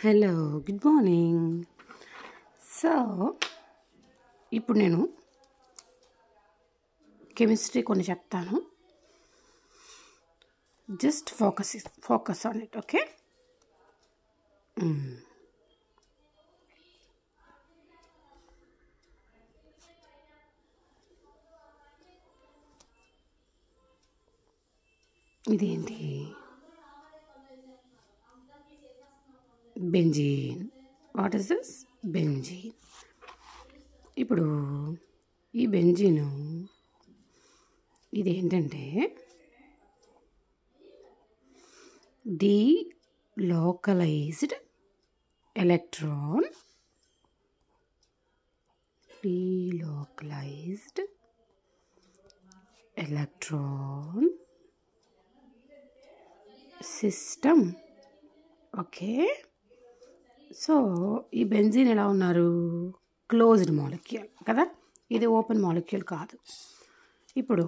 Hello good morning. So ఇప్పుడు నేను chemistry కొన్ని చెప్తాను. Just focus on it. Okay, ఇదేంటి? Benzene. What is this? Benzene. ఇప్పుడు ఈ బెంజీను ఇదేంటంటే delocalized electron system. Okay, so ఈ బెంజీన్ ఎలా ఉన్నారు? క్లోజ్డ్ మాలిక్యూల్ కదా, ఇది ఓపెన్ మాలిక్యూల్ కాదు. ఇప్పుడు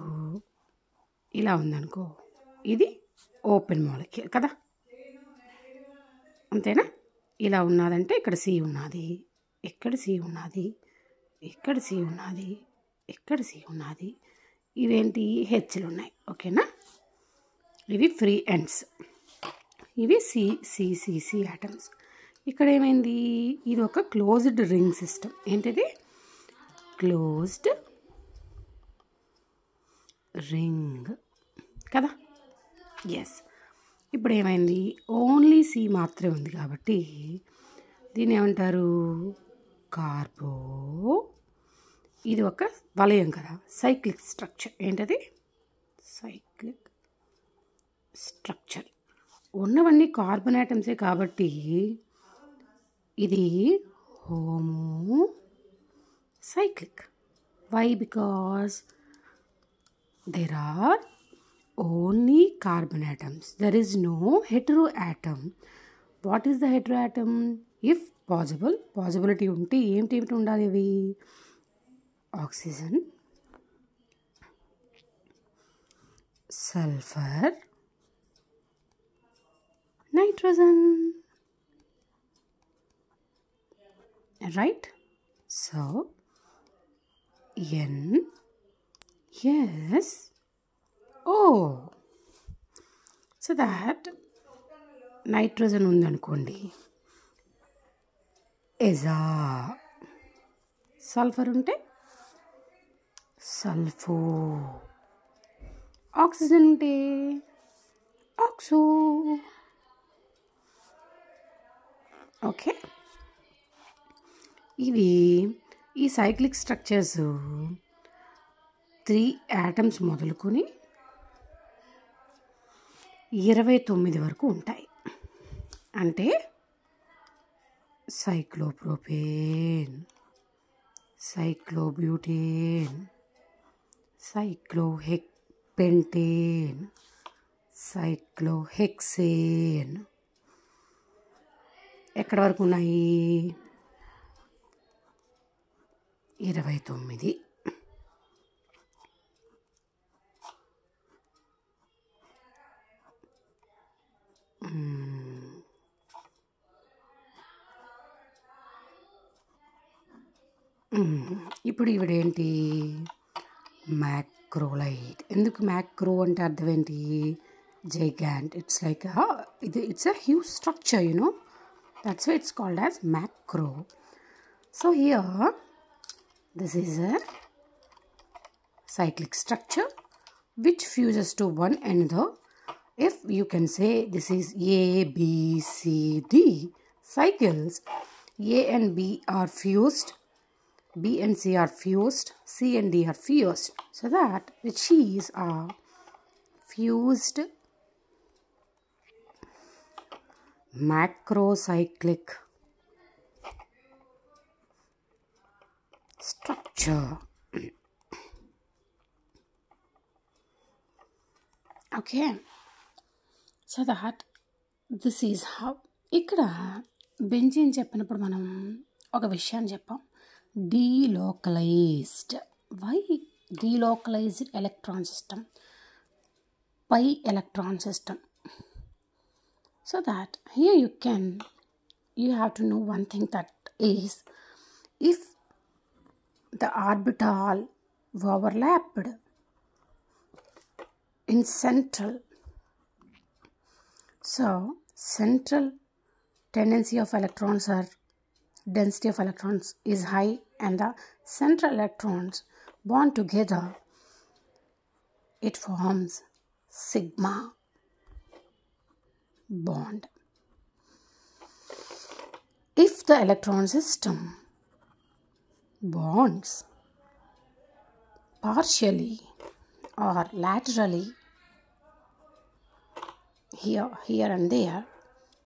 ఇలా ఉందనుకో, ఇది ఓపెన్ మాలిక్యూల్ కదా, అంతేనా? ఇలా ఉన్నదంటే ఇక్కడ సి ఉన్నది, ఇక్కడ సి ఉన్నది, ఇక్కడ సి ఉన్నది, ఇక్కడ సి ఉన్నది. ఇవేంటి? హెచ్లు ఉన్నాయి. ఓకేనా? ఇవి ఫ్రీ ఎండ్స్, ఇవి సి ఆటమ్స్. ఇక్కడ ఏమైంది? ఇది ఒక క్లోజ్డ్ రింగ్ సిస్టమ్. ఏంటిది? క్లోజ్డ్ రింగ్ కదా. ఎస్. ఇప్పుడు ఏమైంది? ఓన్లీ సి మాత్రమే ఉంది కాబట్టి దీన్ని ఏమంటారు? కార్బో. ఇది ఒక వలయం కదా, సైక్లిక్ స్ట్రక్చర్. ఏంటది? Cyclic structure. ఉన్నవన్నీ కార్బన్ ఆటమ్సే కాబట్టి ఇది homocyclic. Why? Because there are only carbon atoms. There is no hetero atom. What is the hetero atom? If possible, possibility ఉంటే ఏమిటి ఉండాలి? అవి oxygen, sulphur, nitrogen. Right? So N yes so that nitrogen ఉందనుకోండి, ఎజా. Sulphur ఉంటే సల్ఫో. Oxygen ఉంటే oxo. Okay, ఇవి ఈ cyclic structures 3 atoms మొదలుకొని 29 వరకు ఉంటాయి. అంటే సైక్లోప్రోపేన్, సైక్లోబ్యూటేన్, సైక్లోహెక్పెంటేన్, సైక్లోహెక్సేన్. ఎక్కడి వరకు ఉన్నాయి? 29. ఇప్పుడు ఇవిడేంటి? మ్యాక్రోలైట్. ఎందుకు మ్యాక్రో అంటే అర్థం ఏంటి? Giant. It's like it's a huge structure, that's why it's called as macro. So here this is a cyclic structure which fuses to one another. If you can say this is A, B, C, D cycles, A and B are fused, B and C are fused, C and D are fused, so that the C's are fused macrocyclic structure. Okay, so that this is how. ఇక్కడ benzene చెప్పినప్పుడు మనం ఒక విషయాన్ని చెప్పాం, delocalised. Why delocalised electron system? Pi electron system. So that here you have to know one thing, that is, if the orbital overlapped in central, so central tendency of electrons or density of electrons is high, and the central electrons bond together, it forms sigma bond. If the electron system bonds partially or laterally here and there,